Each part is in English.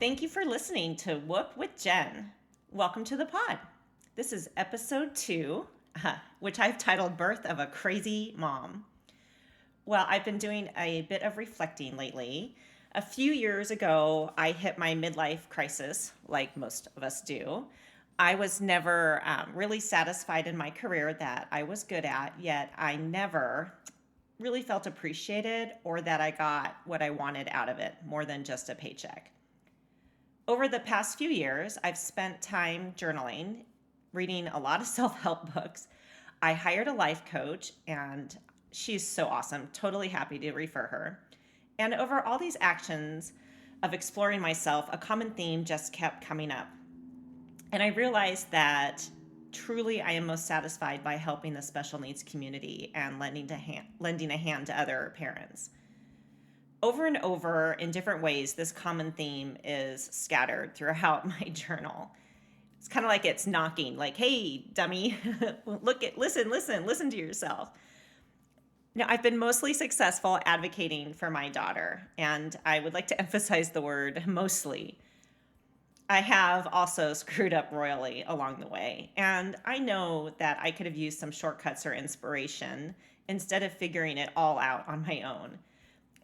Thank you for listening to Whoop with Jen. Welcome to the pod. This is episode 2, which I've titled Birth of a Crazy Mom. Well, I've been doing a bit of reflecting lately. A few years ago, I hit my midlife crisis, like most of us do. I was never really satisfied in my career that I was good at, yet I never really felt appreciated or that I got what I wanted out of it more than just a paycheck. Over the past few years, I've spent time journaling, reading a lot of self help books. I hired a life coach, and she's so awesome. Totally happy to refer her. And over all these actions of exploring myself, a common theme just kept coming up. And I realized that truly I am most satisfied by helping the special needs community and lending a hand to other parents. Over and over in different ways, this common theme is scattered throughout my journal. It's kind of like it's knocking, like, hey, dummy, listen to yourself. Now, I've been mostly successful advocating for my daughter, and I would like to emphasize the word mostly. I have also screwed up royally along the way, and I know that I could have used some shortcuts or inspiration instead of figuring it all out on my own.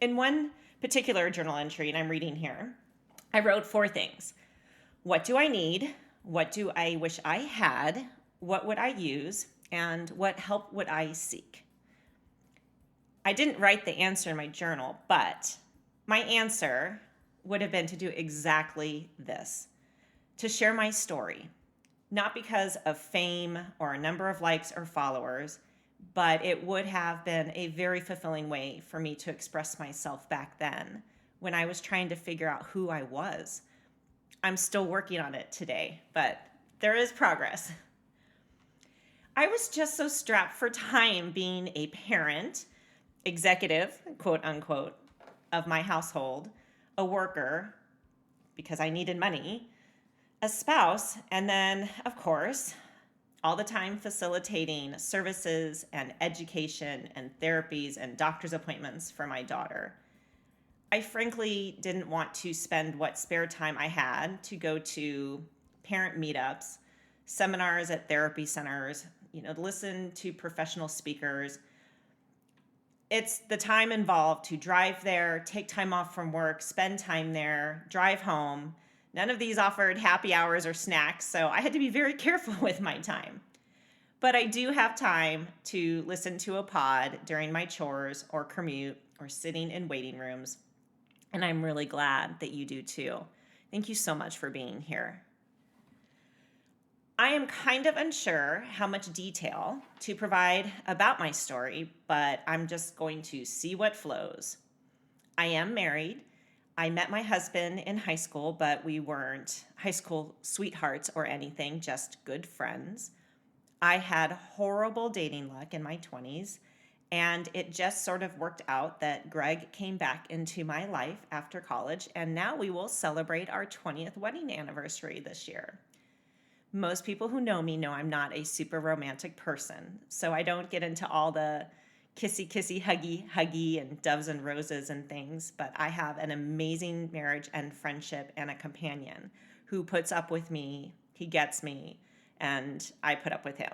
In one particular journal entry, and I'm reading here, I wrote 4 things. What do I need? What do I wish I had? What would I use? And what help would I seek? I didn't write the answer in my journal, but my answer would have been to do exactly this, to share my story, not because of fame or a number of likes or followers, but it would have been a very fulfilling way for me to express myself back then when I was trying to figure out who I was. I'm still working on it today, but there is progress. I was just so strapped for time being a parent, executive, quote unquote, of my household, a worker, because I needed money, a spouse, and then, of course, all the time facilitating services and education and therapies and doctor's appointments for my daughter. I frankly didn't want to spend what spare time I had to go to parent meetups, seminars at therapy centers, to listen to professional speakers. It's the time involved to drive there, take time off from work, spend time there, drive home. None of these offered happy hours or snacks, so I had to be very careful with my time. But I do have time to listen to a pod during my chores or commute or sitting in waiting rooms, and I'm really glad that you do too. Thank you so much for being here. I am kind of unsure how much detail to provide about my story, but I'm just going to see what flows. I am married. I met my husband in high school, but we weren't high school sweethearts or anything, just good friends. I had horrible dating luck in my 20s, and it just sort of worked out that Greg came back into my life after college, and now we will celebrate our 20th wedding anniversary this year. Most people who know me know I'm not a super romantic person, so I don't get into all the kissy, kissy, huggy, and doves and roses and things, but I have an amazing marriage and friendship and a companion who puts up with me, he gets me, and I put up with him.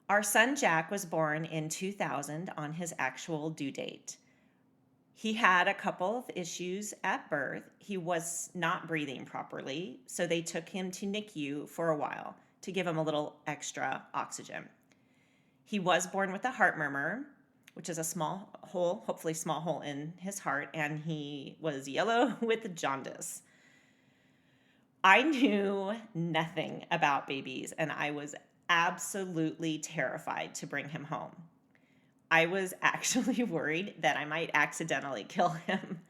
Our son Jack was born in 2000 on his actual due date. He had a couple of issues at birth. He was not breathing properly, so they took him to NICU for a while to give him a little extra oxygen. He was born with a heart murmur, which is a small hole, hopefully small hole in his heart, and he was yellow with jaundice. I knew nothing about babies, and I was absolutely terrified to bring him home. I was actually worried that I might accidentally kill him.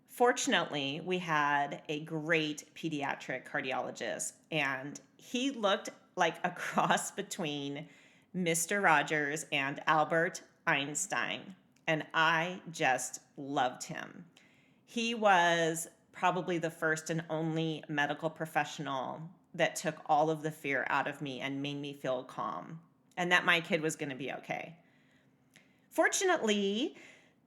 Fortunately, we had a great pediatric cardiologist, and he looked like a cross between Mr. Rogers and Albert Einstein, and I just loved him. He was probably the first and only medical professional that took all of the fear out of me and made me feel calm and that my kid was going to be okay. Fortunately,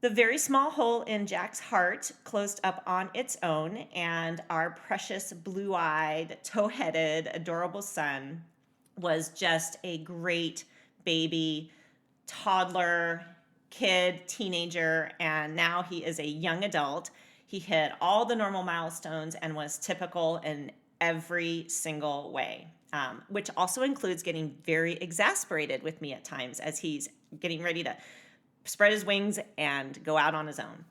The very small hole in Jack's heart closed up on its own, and our precious blue eyed, tow headed, adorable son was just a great baby, toddler, kid, teenager, and now he is a young adult. He hit all the normal milestones and was typical in every single way, which also includes getting very exasperated with me at times as he's getting ready to spread his wings and go out on his own.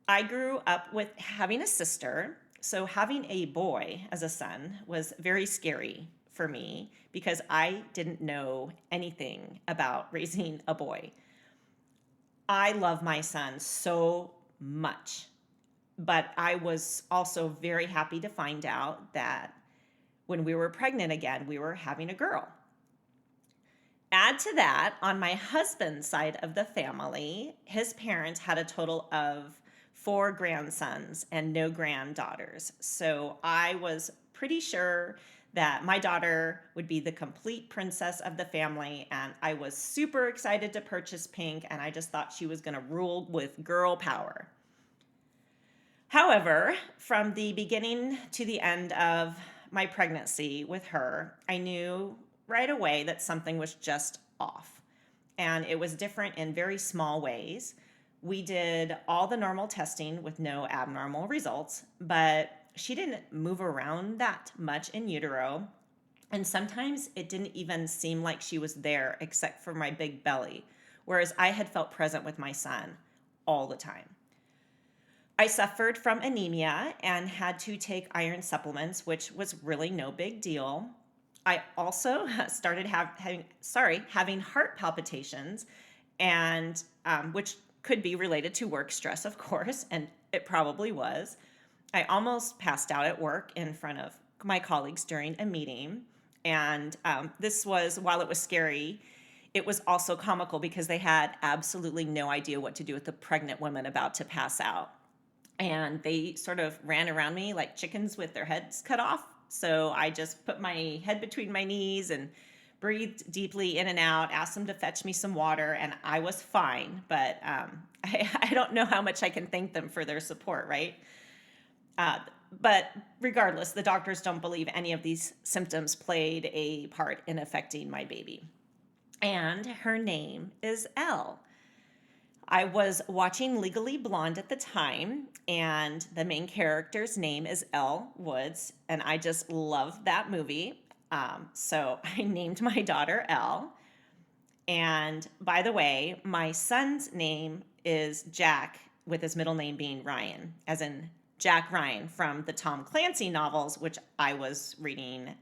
I grew up with having a sister, so having a boy as a son was very scary for me because I didn't know anything about raising a boy. I love my son so much, but I was also very happy to find out that when we were pregnant again, we were having a girl. Add to that, on my husband's side of the family, his parents had a total of 4 grandsons and no granddaughters. So I was pretty sure that my daughter would be the complete princess of the family, and I was super excited to purchase Pink, and I just thought she was going to rule with girl power. However, from the beginning to the end of my pregnancy with her, I knew right away that something was just off. And it was different in very small ways. We did all the normal testing with no abnormal results, but she didn't move around that much in utero. And sometimes it didn't even seem like she was there except for my big belly, whereas I had felt present with my son all the time. I suffered from anemia and had to take iron supplements, which was really no big deal. I also started having heart palpitations, and which could be related to work stress, of course, and it probably was. I almost passed out at work in front of my colleagues during a meeting, and this was, while it was scary, it was also comical because they had absolutely no idea what to do with the pregnant woman about to pass out. And they sort of ran around me like chickens with their heads cut off. So I just put my head between my knees and breathed deeply in and out, asked them to fetch me some water, and I was fine. But I don't know how much I can thank them for their support, right? But regardless, the doctors don't believe any of these symptoms played a part in affecting my baby. And her name is Elle. I was watching Legally Blonde at the time, and the main character's name is Elle Woods, and I just love that movie. So I named my daughter Elle. And by the way, my son's name is Jack, with his middle name being Ryan, as in Jack Ryan from the Tom Clancy novels, which I was reading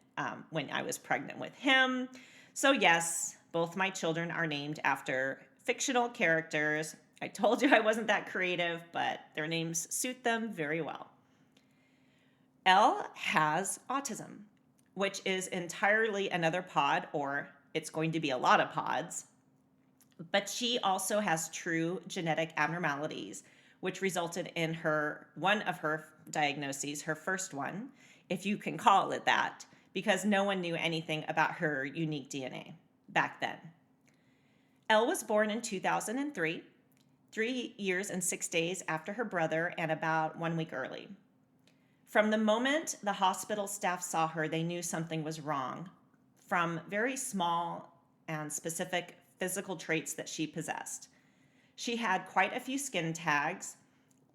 when I was pregnant with him. So yes, both my children are named after fictional characters. I told you I wasn't that creative, but their names suit them very well. Elle has autism, which is entirely another pod, or it's going to be a lot of pods. But she also has true genetic abnormalities, which resulted in one of her diagnoses, her first one, if you can call it that, because no one knew anything about her unique DNA back then. Elle was born in 2003, 3 years and 6 days after her brother and about 1 week early. From the moment the hospital staff saw her, they knew something was wrong from very small and specific physical traits that she possessed. She had quite a few skin tags,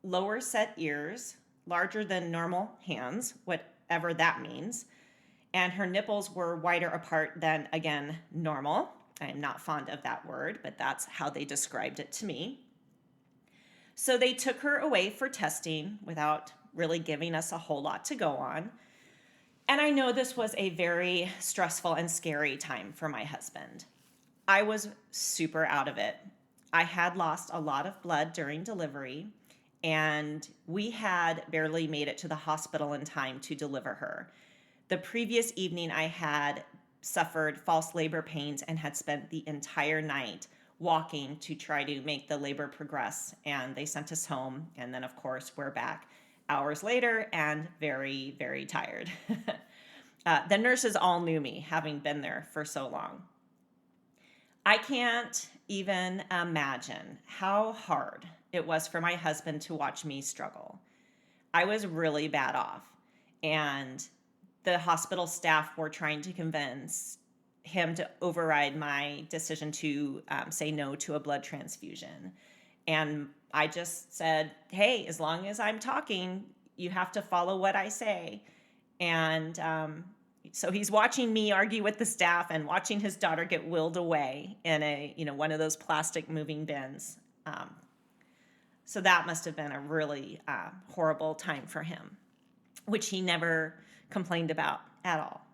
lower set ears, larger than normal hands, whatever that means, and her nipples were wider apart than, again, normal. I am not fond of that word, but that's how they described it to me. So they took her away for testing without really giving us a whole lot to go on. And I know this was a very stressful and scary time for my husband. I was super out of it. I had lost a lot of blood during delivery, and we had barely made it to the hospital in time to deliver her. The previous evening, I had suffered false labor pains and had spent the entire night walking to try to make the labor progress, and they sent us home. And then, of course, we're back hours later and very, very tired. The nurses all knew me, having been there for so long. I can't even imagine how hard it was for my husband to watch me struggle. I was really bad off, and the hospital staff were trying to convince him to override my decision to say no to a blood transfusion. And I just said, hey, as long as I'm talking, you have to follow what I say. And so he's watching me argue with the staff and watching his daughter get wheeled away in one of those plastic moving bins. So that must have been a really horrible time for him, which he never complained about at all.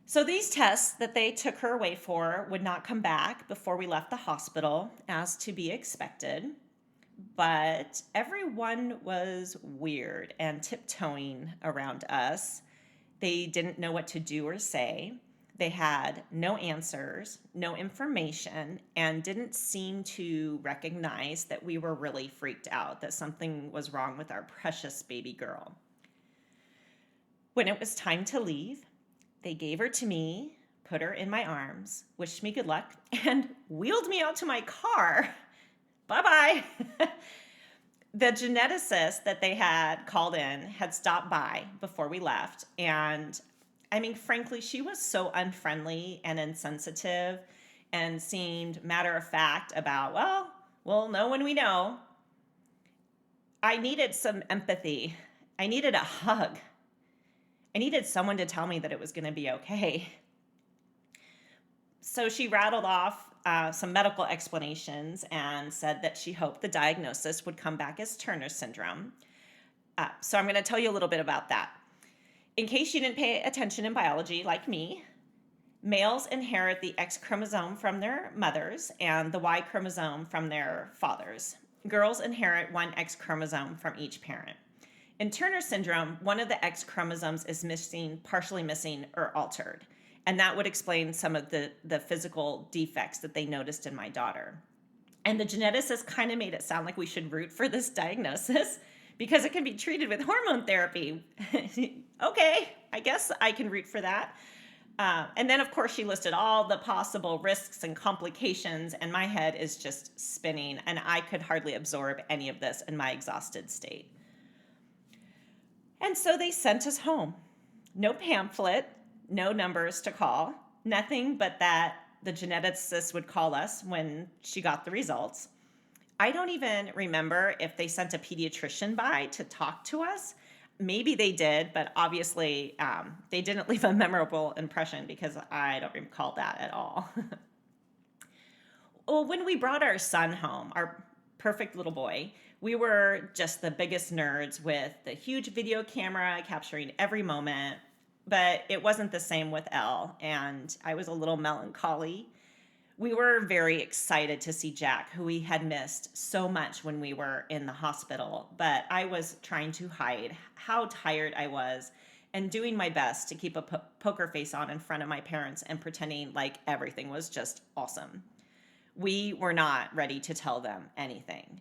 So these tests that they took her away for would not come back before we left the hospital, as to be expected. But everyone was weird and tiptoeing around us. They didn't know what to do or say. They had no answers, no information, and didn't seem to recognize that we were really freaked out, that something was wrong with our precious baby girl. When it was time to leave, they gave her to me, put her in my arms, wished me good luck, and wheeled me out to my car. Bye-bye. The geneticist that they had called in had stopped by before we left. And I mean, frankly, she was so unfriendly and insensitive and seemed matter of fact about, well, we'll know when we know. I needed some empathy. I needed a hug. I needed someone to tell me that it was going to be okay. So she rattled off some medical explanations and said that she hoped the diagnosis would come back as Turner syndrome. So I'm going to tell you a little bit about that. In case you didn't pay attention in biology like me, males inherit the X chromosome from their mothers and the Y chromosome from their fathers. Girls inherit one X chromosome from each parent. In Turner syndrome, one of the X chromosomes is missing, partially missing, or altered. And that would explain some of the physical defects that they noticed in my daughter. And the geneticist kind of made it sound like we should root for this diagnosis because it can be treated with hormone therapy. Okay, I guess I can root for that. And then, of course, she listed all the possible risks and complications, and my head is just spinning, and I could hardly absorb any of this in my exhausted state. And so they sent us home. No pamphlet, no numbers to call, nothing but that the geneticist would call us when she got the results. I don't even remember if they sent a pediatrician by to talk to us. Maybe they did, but obviously they didn't leave a memorable impression because I don't recall that at all. Well, when we brought our son home, our perfect little boy, we were just the biggest nerds with the huge video camera capturing every moment. But it wasn't the same with Elle, and I was a little melancholy. We were very excited to see Jack, who we had missed so much when we were in the hospital, but I was trying to hide how tired I was and doing my best to keep a poker face on in front of my parents and pretending like everything was just awesome. We were not ready to tell them anything.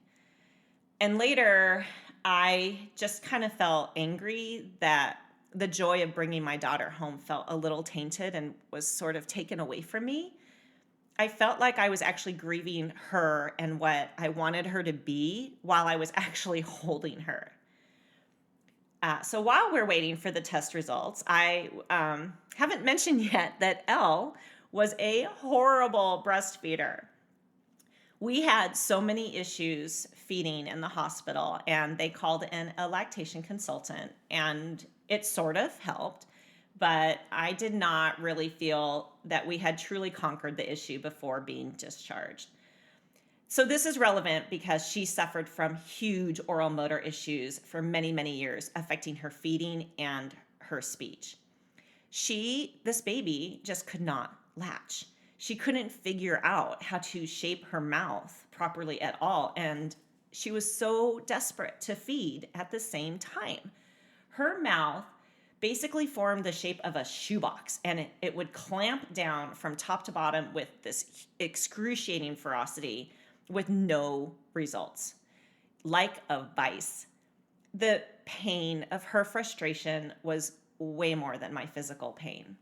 And later, I just kind of felt angry that the joy of bringing my daughter home felt a little tainted and was sort of taken away from me. I felt like I was actually grieving her and what I wanted her to be while I was actually holding her. So while we're waiting for the test results, I haven't mentioned yet that Elle was a horrible breastfeeder. We had so many issues feeding in the hospital, and they called in a lactation consultant, and it sort of helped, but I did not really feel that we had truly conquered the issue before being discharged. So this is relevant because she suffered from huge oral motor issues for many, many years, affecting her feeding and her speech. This baby, just could not latch. She couldn't figure out how to shape her mouth properly at all, and she was so desperate to feed at the same time. Her mouth basically formed the shape of a shoebox, and it would clamp down from top to bottom with this excruciating ferocity with no results, like a vice. The pain of her frustration was way more than my physical pain.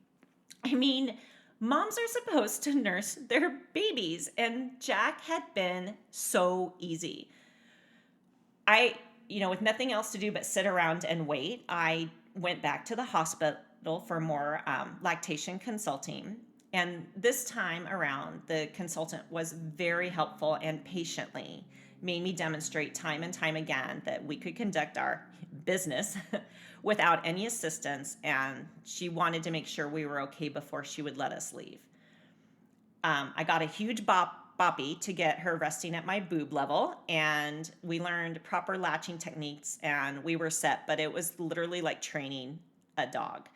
I mean, Moms are supposed to nurse their babies, and Jack had been so easy. I, with nothing else to do but sit around and wait, I went back to the hospital for more lactation consulting. And this time around, the consultant was very helpful and patiently made me demonstrate time and time again that we could conduct our business without any assistance. And she wanted to make sure we were okay before she would let us leave. I got a huge boppy to get her resting at my boob level, and we learned proper latching techniques, and we were set, but it was literally like training a dog.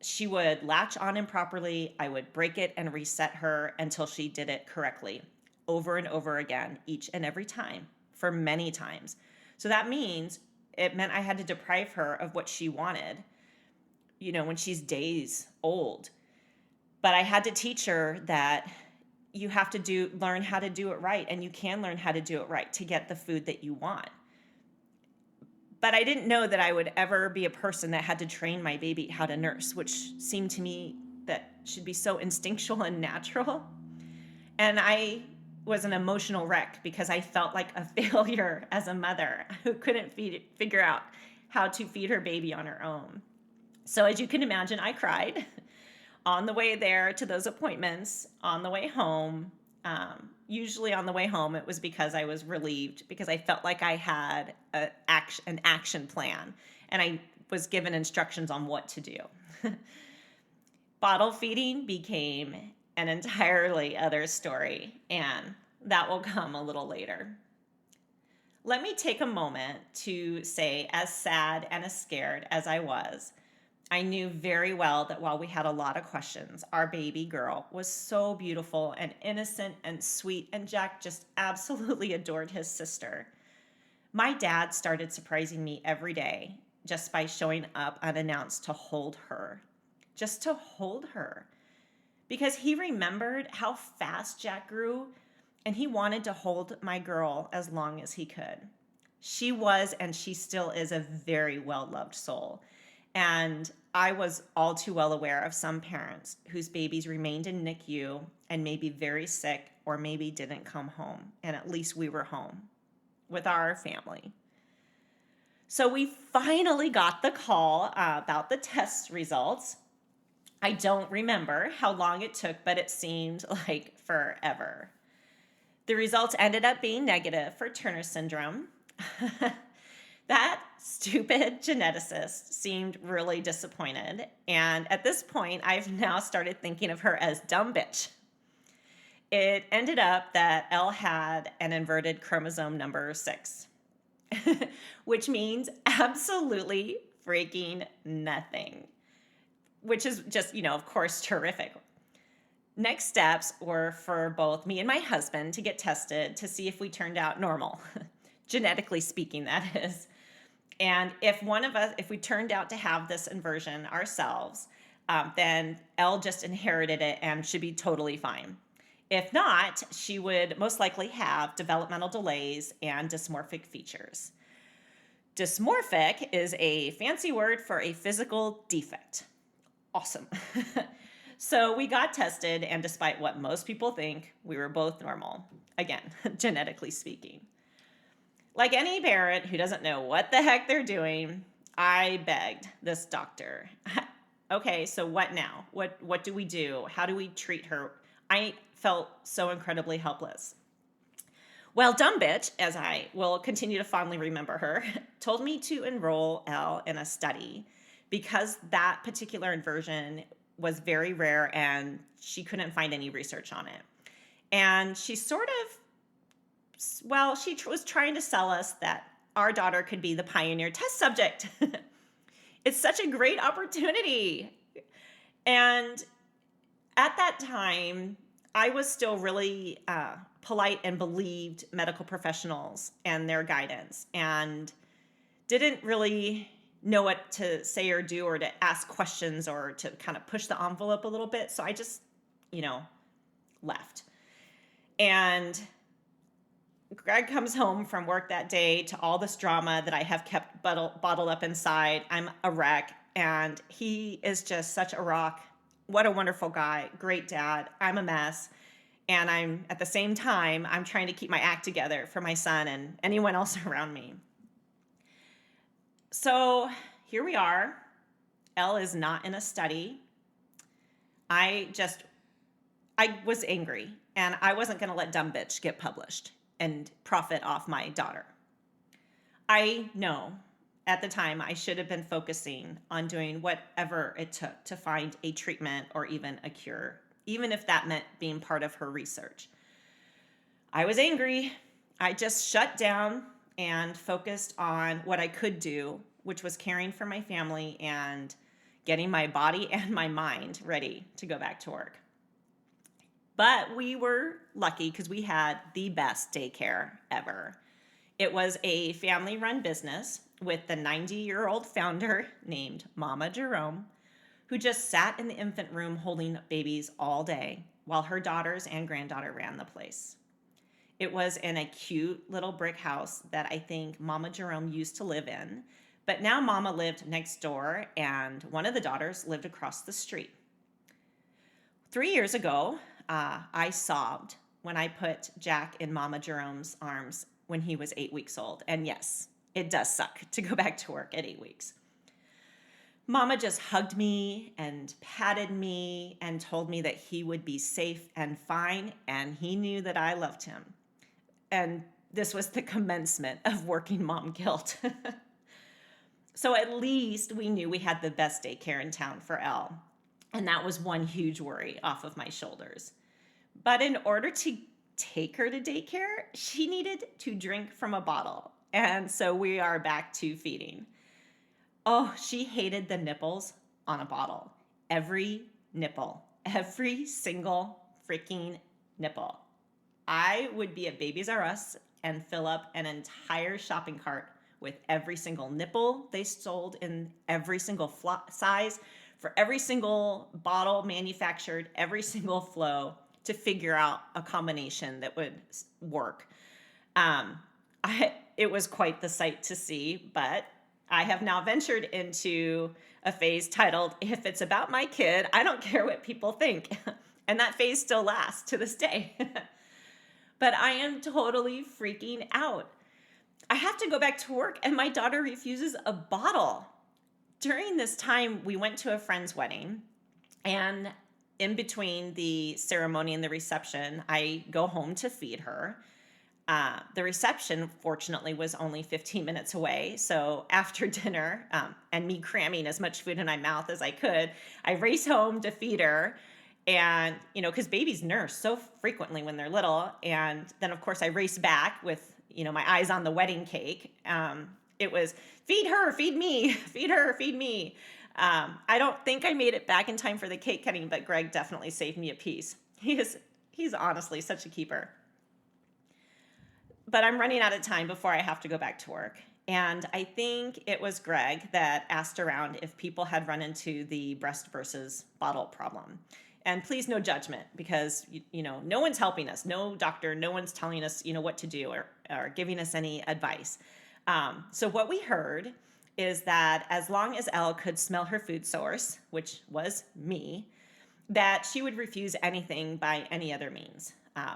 She would latch on improperly. I would break it and reset her until she did it correctly, over and over again, each and every time, for many times. So that means it meant I had to deprive her of what she wanted, when she's days old. But I had to teach her that you have to learn how to do it right, and you can learn how to do it right to get the food that you want. But I didn't know that I would ever be a person that had to train my baby how to nurse, which seemed to me that should be so instinctual and natural. And I was an emotional wreck because I felt like a failure as a mother who couldn't figure out how to feed her baby on her own. So as you can imagine, I cried on the way there to those appointments, on the way home. Usually on the way home, it was because I was relieved, because I felt like I had an action plan, and I was given instructions on what to do. Bottle feeding became an entirely other story, and that will come a little later. Let me take a moment to say, as sad and as scared as I was, I knew very well that while we had a lot of questions, our baby girl was so beautiful and innocent and sweet, and Jack just absolutely adored his sister. My dad started surprising me every day just by showing up unannounced to hold her, just to hold her, because he remembered how fast Jack grew, and he wanted to hold my girl as long as he could. She was, and she still is, a very well-loved soul. And I was all too well aware of some parents whose babies remained in NICU and may be very sick or maybe didn't come home. And at least we were home with our family. So we finally got the call about the test results. I don't remember how long it took, but it seemed like forever. The results ended up being negative for Turner syndrome. That stupid geneticist seemed really disappointed. And at this point, I've now started thinking of her as dumb bitch. It ended up that Elle had an inverted chromosome number 6, which means absolutely freaking nothing, which is just, of course, terrific. Next steps were for both me and my husband to get tested to see if we turned out normal, genetically speaking, that is. And if we turned out to have this inversion ourselves, then Elle just inherited it and should be totally fine. If not, she would most likely have developmental delays and dysmorphic features. Dysmorphic is a fancy word for a physical defect. Awesome. So we got tested, and despite what most people think, we were both normal. Again, genetically speaking. Like any parent who doesn't know what the heck they're doing, I begged this doctor, okay, so what now? What do we do? How do we treat her? I felt so incredibly helpless. Well, dumb bitch, as I will continue to fondly remember her, told me to enroll Elle in a study because that particular inversion was very rare and she couldn't find any research on it. And she was trying to sell us that our daughter could be the pioneer test subject. It's such a great opportunity. And at that time, I was still really polite and believed medical professionals and their guidance and didn't really know what to say or do or to ask questions or to kind of push the envelope a little bit. So I just, left. And Greg comes home from work that day to all this drama that I have kept bottled up inside. I'm a wreck, and he is just such a rock. what a wonderful guy, great dad. I'm a mess. And I'm at the same time, I'm trying to keep my act together for my son and anyone else around me. So here we are. Elle is not in a study. I was angry, and I wasn't going to let Dumb Bitch get published and profit off my daughter. I know at the time I should have been focusing on doing whatever it took to find a treatment or even a cure, even if that meant being part of her research. I was angry. I just shut down and focused on what I could do, which was caring for my family and getting my body and my mind ready to go back to work. But we were lucky because we had the best daycare ever. It was a family-run business with the 90-year-old founder named Mama Jerome, who just sat in the infant room holding babies all day while her daughters and granddaughter ran the place. It was in a cute little brick house that I think Mama Jerome used to live in, but now Mama lived next door and one of the daughters lived across the street. 3 years ago, I sobbed when I put Jack in Mama Jerome's arms when he was 8 weeks old. And yes, it does suck to go back to work at 8 weeks. Mama just hugged me and patted me and told me that he would be safe and fine, and he knew that I loved him. And this was the commencement of working mom guilt. So at least we knew we had the best daycare in town for Elle. And that was one huge worry off of my shoulders. But in order to take her to daycare, she needed to drink from a bottle. And so we are back to feeding. Oh, she hated the nipples on a bottle. Every nipple. Every single freaking nipple. I would be at Babies R Us and fill up an entire shopping cart with every single nipple they sold in every single size, for every single bottle manufactured, every single flow, to figure out a combination that would work. It was quite the sight to see, but I have now ventured into a phase titled, If It's About My Kid, I Don't Care What People Think. And that phase still lasts to this day. But I am totally freaking out. I have to go back to work and my daughter refuses a bottle. During this time, we went to a friend's wedding, and in between the ceremony and the reception, I go home to feed her. The reception, fortunately, was only 15 minutes away. So after dinner, and me cramming as much food in my mouth as I could, I race home to feed her. And, because babies nurse so frequently when they're little. And then, of course, I race back with, my eyes on the wedding cake. It was feed her, feed me, feed her, feed me. I don't think I made it back in time for the cake cutting, but Greg definitely saved me a piece. He's honestly such a keeper. But I'm running out of time before I have to go back to work. And I think it was Greg that asked around if people had run into the breast versus bottle problem. And please, no judgment, because, no one's helping us. No doctor, no one's telling us, what to do or giving us any advice. So what we heard is that as long as Elle could smell her food source, which was me, that she would refuse anything by any other means.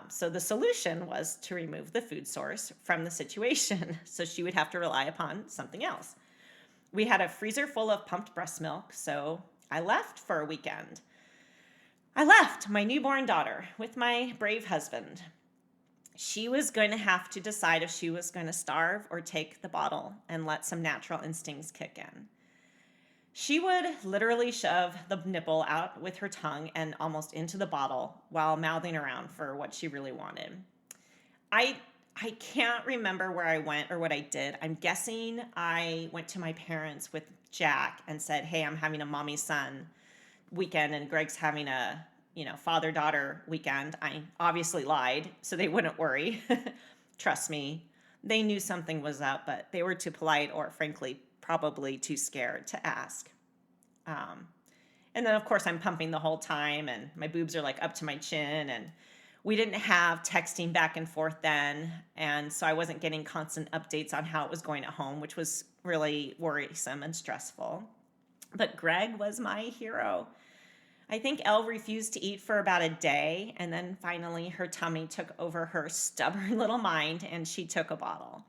So the solution was to remove the food source from the situation. So she would have to rely upon something else. We had a freezer full of pumped breast milk, so I left for a weekend. I left my newborn daughter with my brave husband. She was going to have to decide if she was going to starve or take the bottle and let some natural instincts kick in. She would literally shove the nipple out with her tongue and almost into the bottle while mouthing around for what she really wanted. I can't remember where I went or what I did. I'm guessing I went to my parents with Jack and said, hey, I'm having a mommy-son weekend and Greg's having a father-daughter weekend. I obviously lied so they wouldn't worry. Trust me, they knew something was up, but they were too polite or frankly probably too scared to ask. And then of course I'm pumping the whole time and my boobs are like up to my chin, and we didn't have texting back and forth then, and so I wasn't getting constant updates on how it was going at home, which was really worrisome and stressful. But Greg was my hero. I think Elle refused to eat for about a day, and then finally her tummy took over her stubborn little mind and she took a bottle.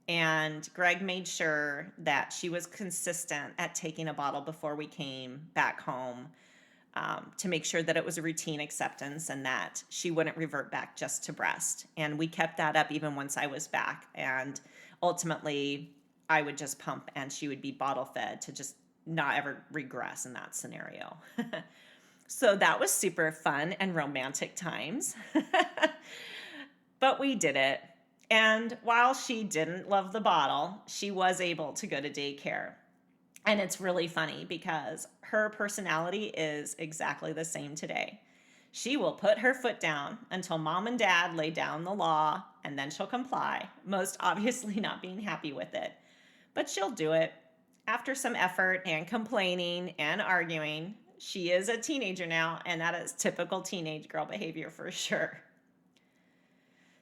And Greg made sure that she was consistent at taking a bottle before we came back home, to make sure that it was a routine acceptance and that she wouldn't revert back just to breast. And we kept that up even once I was back. And ultimately, I would just pump and she would be bottle fed to just not ever regress in that scenario. So that was super fun and romantic times. But we did it. And while she didn't love the bottle, she was able to go to daycare. And it's really funny because her personality is exactly the same today. She will put her foot down until mom and dad lay down the law, and then she'll comply, most obviously not being happy with it. But she'll do it. After some effort and complaining and arguing, she is a teenager now, and that is typical teenage girl behavior for sure.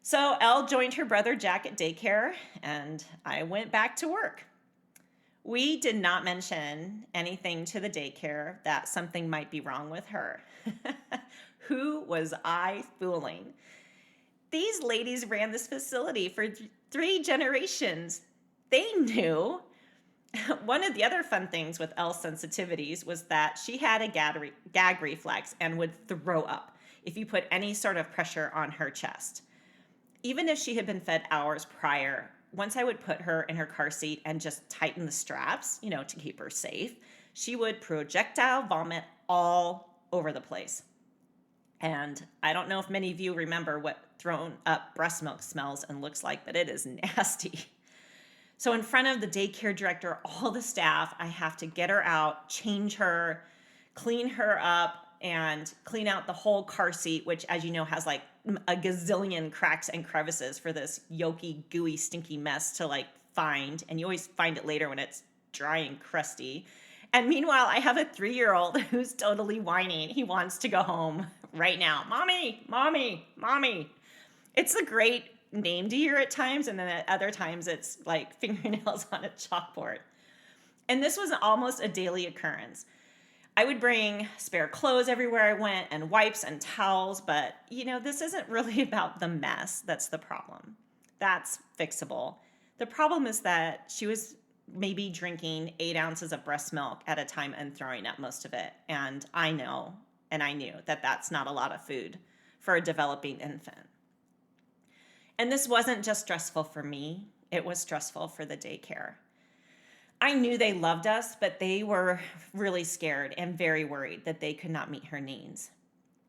So Elle joined her brother Jack at daycare, and I went back to work. We did not mention anything to the daycare that something might be wrong with her. Who was I fooling? These ladies ran this facility for 3 generations. They knew. One of the other fun things with Elle's sensitivities was that she had a gag reflex and would throw up if you put any sort of pressure on her chest. Even if she had been fed hours prior, once I would put her in her car seat and just tighten the straps, to keep her safe, she would projectile vomit all over the place. And I don't know if many of you remember what thrown up breast milk smells and looks like, but it is nasty. So in front of the daycare director, all the staff, I have to get her out, change her, clean her up, and clean out the whole car seat, which, as you know, has like a gazillion cracks and crevices for this yolky, gooey, stinky mess to find. And you always find it later when it's dry and crusty. And meanwhile, I have a 3-year-old who's totally whining. He wants to go home right now. Mommy, mommy, mommy. It's a great name to hear at times. And then at other times it's like fingernails on a chalkboard. And this was almost a daily occurrence. I would bring spare clothes everywhere I went and wipes and towels, but this isn't really about the mess that's the problem. That's fixable. The problem is that she was maybe drinking 8 ounces of breast milk at a time and throwing up most of it. And I know, and I knew that that's not a lot of food for a developing infant. And this wasn't just stressful for me, it was stressful for the daycare. I knew they loved us, but they were really scared and very worried that they could not meet her needs.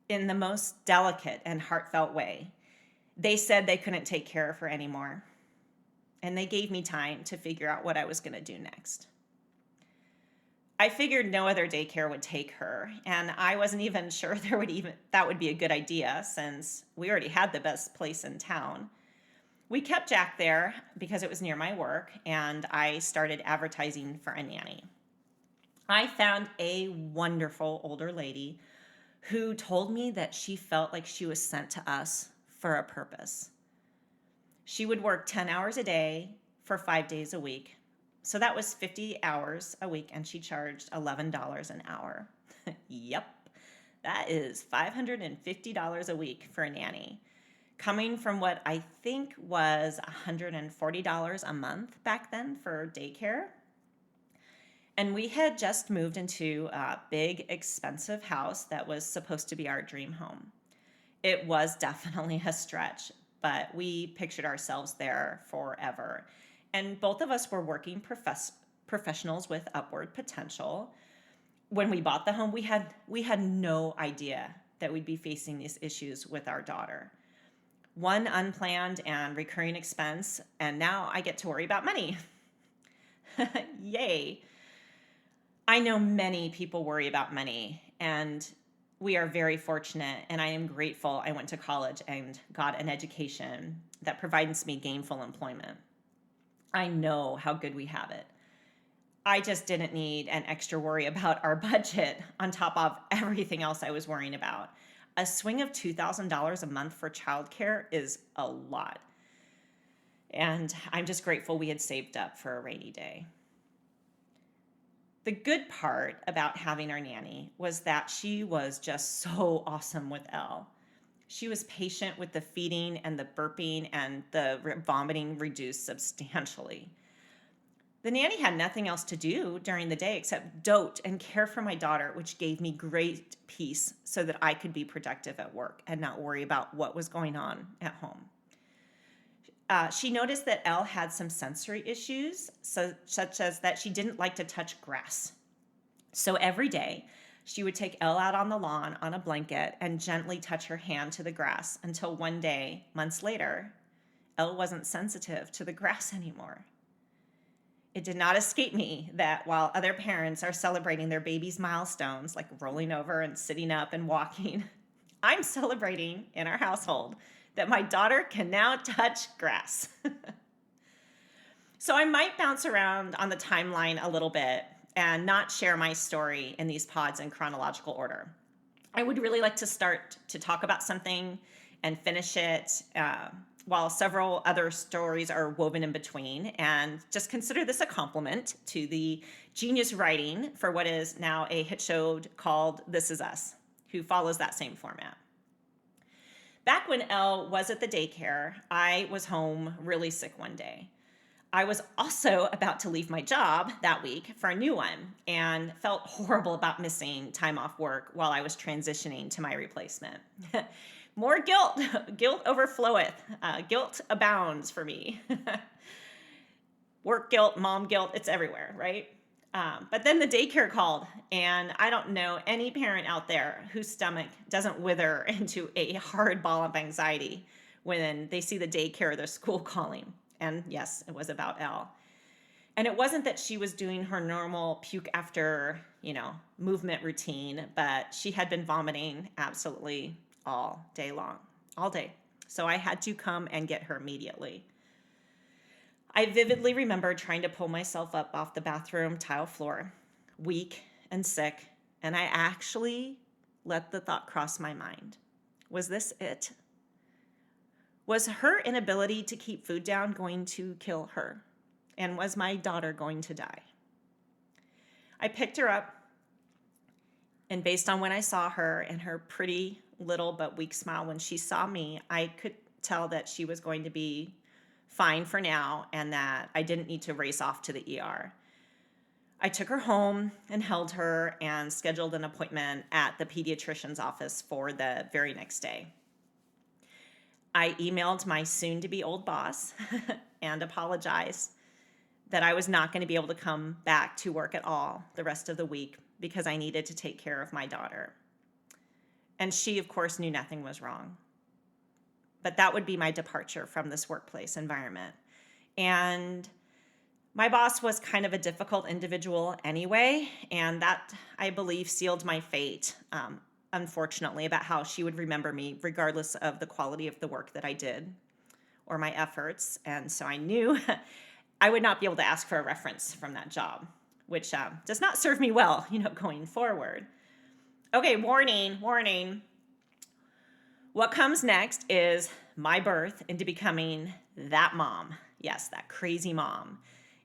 In the most delicate and heartfelt way, they said they couldn't take care of her anymore. And they gave me time to figure out what I was going to do next. I figured no other daycare would take her, and I wasn't even sure that would be a good idea since we already had the best place in town. We kept Jack there because it was near my work, and I started advertising for a nanny. I found a wonderful older lady who told me that she felt like she was sent to us for a purpose. She would work 10 hours a day for 5 days a week. So that was 50 hours a week, and she charged $11 an hour. Yep, that is $550 a week for a nanny, coming from what I think was $140 a month back then for daycare. And we had just moved into a big, expensive house that was supposed to be our dream home. It was definitely a stretch, but we pictured ourselves there forever. And both of us were working professionals with upward potential. When we bought the home, we had no idea that we'd be facing these issues with our daughter. One unplanned and recurring expense, and now I get to worry about money. Yay. I know many people worry about money, and we are very fortunate, and I am grateful I went to college and got an education that provides me gainful employment. I know how good we have it. I just didn't need an extra worry about our budget on top of everything else I was worrying about. A swing of $2,000 a month for childcare is a lot. And I'm just grateful we had saved up for a rainy day. The good part about having our nanny was that she was just so awesome with Elle. She was patient with the feeding and the burping, and the vomiting reduced substantially. The nanny had nothing else to do during the day except dote and care for my daughter, which gave me great peace so that I could be productive at work and not worry about what was going on at home. She noticed that Elle had some sensory issues, such as that she didn't like to touch grass. So every day, she would take Elle out on the lawn on a blanket and gently touch her hand to the grass until one day, months later, Elle wasn't sensitive to the grass anymore. It did not escape me that while other parents are celebrating their baby's milestones, like rolling over and sitting up and walking, I'm celebrating in our household that my daughter can now touch grass. So I might bounce around on the timeline a little bit and not share my story in these pods in chronological order. I would really like to start to talk about something and finish it while several other stories are woven in between, and just consider this a compliment to the genius writing for what is now a hit show called This Is Us, who follows that same format. Back when Elle was at the daycare, I was home really sick one day. I was also about to leave my job that week for a new one and felt horrible about missing time off work while I was transitioning to my replacement. More guilt. Guilt overfloweth. Guilt abounds for me. Work guilt, mom guilt, it's everywhere, right? But then the daycare called, and I don't know any parent out there whose stomach doesn't wither into a hard ball of anxiety when they see the daycare or their school calling. And yes, it was about Elle. And it wasn't that she was doing her normal puke after, movement routine, but she had been vomiting absolutely all day long, all day. So I had to come and get her immediately. I vividly remember trying to pull myself up off the bathroom tile floor, weak and sick, and I actually let the thought cross my mind. Was this it? Was her inability to keep food down going to kill her? And was my daughter going to die? I picked her up, and based on when I saw her and her pretty little but weak smile when she saw me, I could tell that she was going to be fine for now and that I didn't need to race off to the ER. I took her home and held her and scheduled an appointment at the pediatrician's office for the very next day. I emailed my soon-to-be old boss and apologized that I was not going to be able to come back to work at all the rest of the week because I needed to take care of my daughter. And she, of course, knew nothing was wrong. But that would be my departure from this workplace environment. And my boss was kind of a difficult individual anyway, and that, I believe, sealed my fate, unfortunately, about how she would remember me regardless of the quality of the work that I did or my efforts. And so I knew I would not be able to ask for a reference from that job, which does not serve me well, going forward. Okay, warning. What comes next is my birth into becoming that mom. Yes, that crazy mom.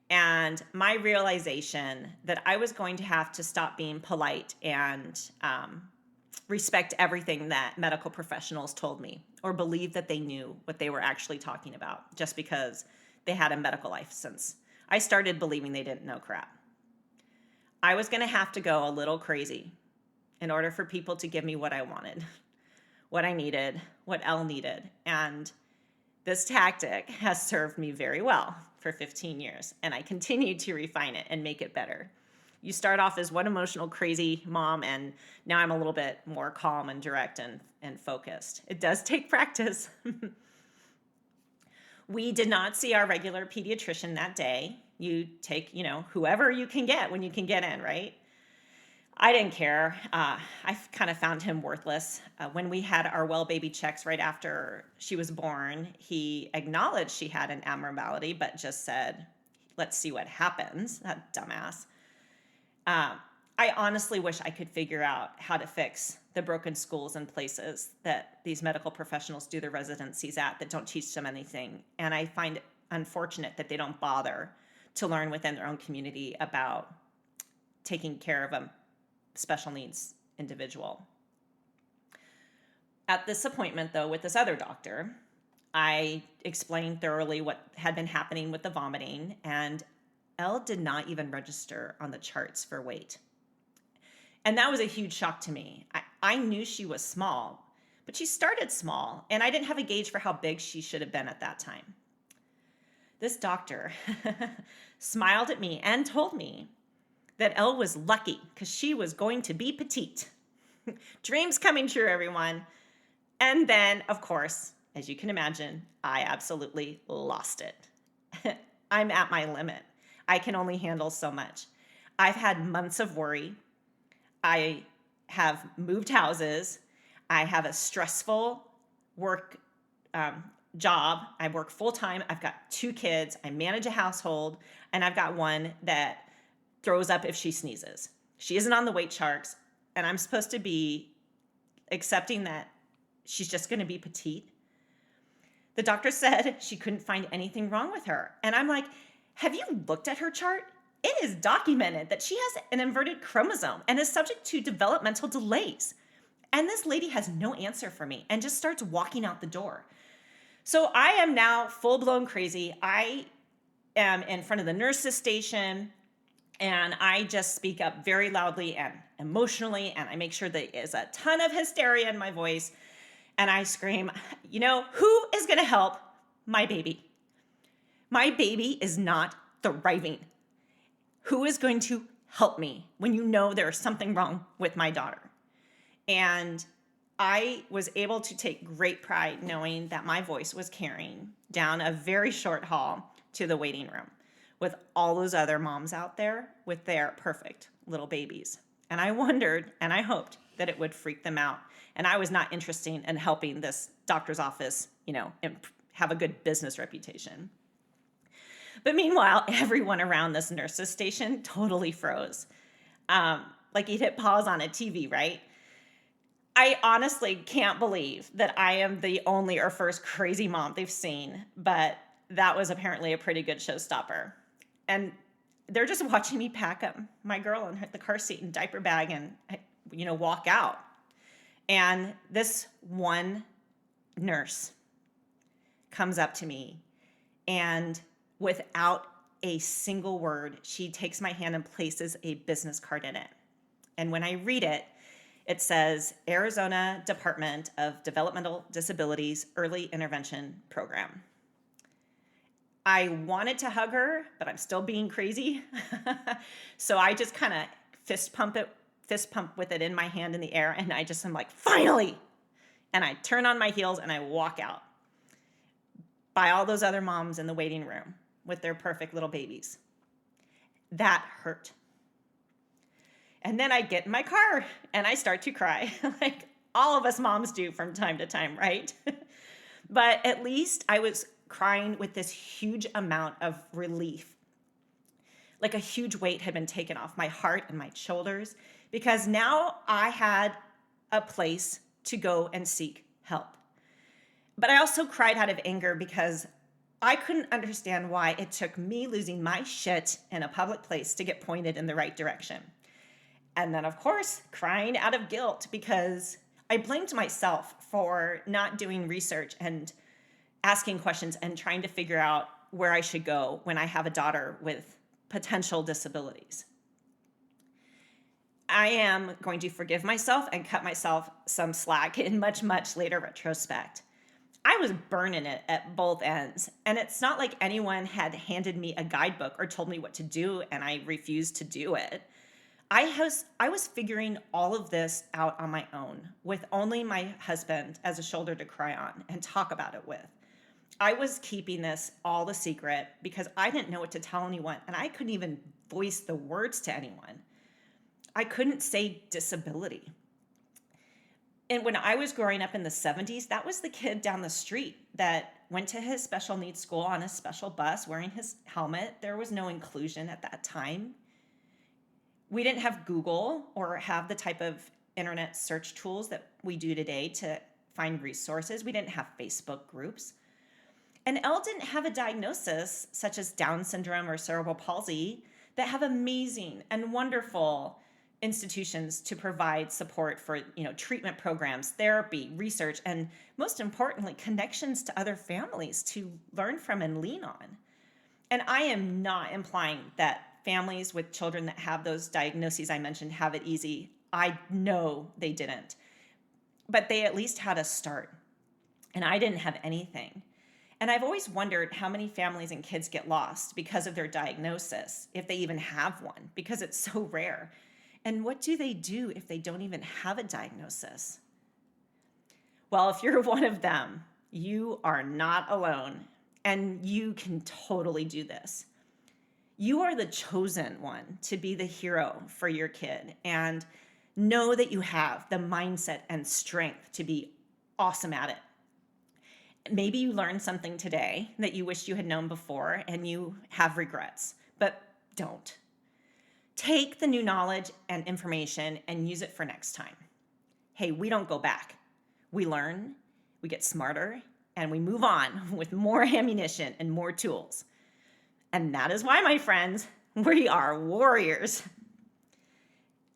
And my realization that I was going to have to stop being polite and respect everything that medical professionals told me or believe that they knew what they were actually talking about just because they had a medical license. I started believing they didn't know crap. I was going to have to go a little crazy in order for people to give me what I wanted, what I needed, what Elle needed. And this tactic has served me very well for 15 years, and I continue to refine it and make it better. You start off as one emotional, crazy mom, and now I'm a little bit more calm and direct and focused. It does take practice. We did not see our regular pediatrician that day. You take, whoever you can get when you can get in, right? I didn't care. I kind of found him worthless. When we had our well baby checks right after she was born, he acknowledged she had an abnormality, but just said, let's see what happens. That dumbass. I honestly wish I could figure out how to fix the broken schools and places that these medical professionals do their residencies at that don't teach them anything. And I find it unfortunate that they don't bother to learn within their own community about taking care of a special needs individual. At this appointment, though, with this other doctor, I explained thoroughly what had been happening with the vomiting, and Elle did not even register on the charts for weight. And that was a huge shock to me. I knew she was small, but she started small, and I didn't have a gauge for how big she should have been at that time. This doctor smiled at me and told me that Elle was lucky because she was going to be petite. Dreams coming true, everyone. And then, of course, as you can imagine, I absolutely lost it. I'm at my limit. I can only handle so much. I've had months of worry. I have moved houses. I have a stressful work job. I work full time. I've got 2 kids. I manage a household, and I've got one that throws up if she sneezes. She isn't on the weight charts, and I'm supposed to be accepting that she's just going to be petite. The doctor said she couldn't find anything wrong with her. And I'm like, have you looked at her chart? It is documented that she has an inverted chromosome and is subject to developmental delays. And this lady has no answer for me and just starts walking out the door. So I am now full-blown crazy. I am in front of the nurse's station, and I just speak up very loudly and emotionally, and I make sure there is a ton of hysteria in my voice. And I scream, who is going to help my baby? My baby is not thriving. Who is going to help me when you know there is something wrong with my daughter? And I was able to take great pride knowing that my voice was carrying down a very short hall to the waiting room with all those other moms out there with their perfect little babies. And I wondered and I hoped that it would freak them out. And I was not interested in helping this doctor's office, have a good business reputation. But meanwhile, everyone around this nurse's station totally froze. Like you'd hit pause on a TV, right? I honestly can't believe that I am the only or first crazy mom they've seen, but that was apparently a pretty good showstopper. And they're just watching me pack up my girl in the car seat and diaper bag and, walk out. And this one nurse comes up to me, and without a single word, she takes my hand and places a business card in it. And when I read it, it says Arizona Department of Developmental Disabilities Early Intervention Program. I wanted to hug her, but I'm still being crazy. So I just kind of fist pump with it in my hand in the air. And I'm like, finally. And I turn on my heels and I walk out by all those other moms in the waiting room with their perfect little babies. That hurt. And then I get in my car and I start to cry, like all of us moms do from time to time, right? But at least I was crying with this huge amount of relief. Like a huge weight had been taken off my heart and my shoulders, because now I had a place to go and seek help. But I also cried out of anger because I couldn't understand why it took me losing my shit in a public place to get pointed in the right direction. And then, of course, crying out of guilt because I blamed myself for not doing research and asking questions and trying to figure out where I should go when I have a daughter with potential disabilities. I am going to forgive myself and cut myself some slack in much, much later retrospect. I was burning it at both ends, and it's not like anyone had handed me a guidebook or told me what to do and I refused to do it. I was figuring all of this out on my own with only my husband as a shoulder to cry on and talk about it with. I was keeping this all a secret because I didn't know what to tell anyone, and I couldn't even voice the words to anyone. I couldn't say disability. And when I was growing up in the 70s, that was the kid down the street that went to his special needs school on a special bus wearing his helmet. There was no inclusion at that time. We didn't have Google or have the type of internet search tools that we do today to find resources. We didn't have Facebook groups. And Elle didn't have a diagnosis such as Down syndrome or cerebral palsy that have amazing and wonderful institutions to provide support for, treatment programs, therapy, research, and most importantly, connections to other families to learn from and lean on. And I am not implying that families with children that have those diagnoses I mentioned have it easy. I know they didn't, but they at least had a start. And I didn't have anything. And I've always wondered how many families and kids get lost because of their diagnosis, if they even have one, because it's so rare. And what do they do if they don't even have a diagnosis? Well, if you're one of them, you are not alone, and you can totally do this. You are the chosen one to be the hero for your kid, and know that you have the mindset and strength to be awesome at it. Maybe you learned something today that you wish you had known before and you have regrets, but don't. Take the new knowledge and information and use it for next time. Hey, we don't go back. We learn, we get smarter, and we move on with more ammunition and more tools. And that is why, my friends, we are warriors.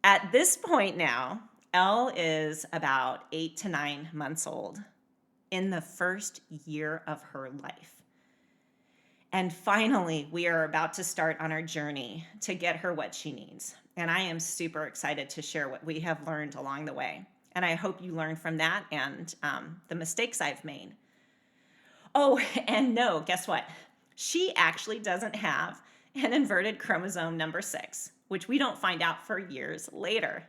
At this point now, Elle is about 8 to 9 months old, in the first year of her life. And finally, we are about to start on our journey to get her what she needs. And I am super excited to share what we have learned along the way. And I hope you learn from that and the mistakes I've made. Oh, and no, guess what? She actually doesn't have an inverted chromosome number 6, which we don't find out for years later.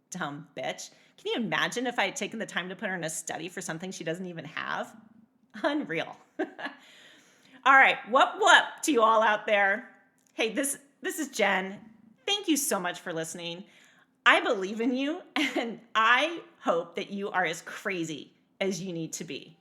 Dumb bitch. Can you imagine if I had taken the time to put her in a study for something she doesn't even have? Unreal. All right, whoop to you all out there. Hey, this is Jen. Thank you so much for listening. I believe in you, and I hope that you are as crazy as you need to be.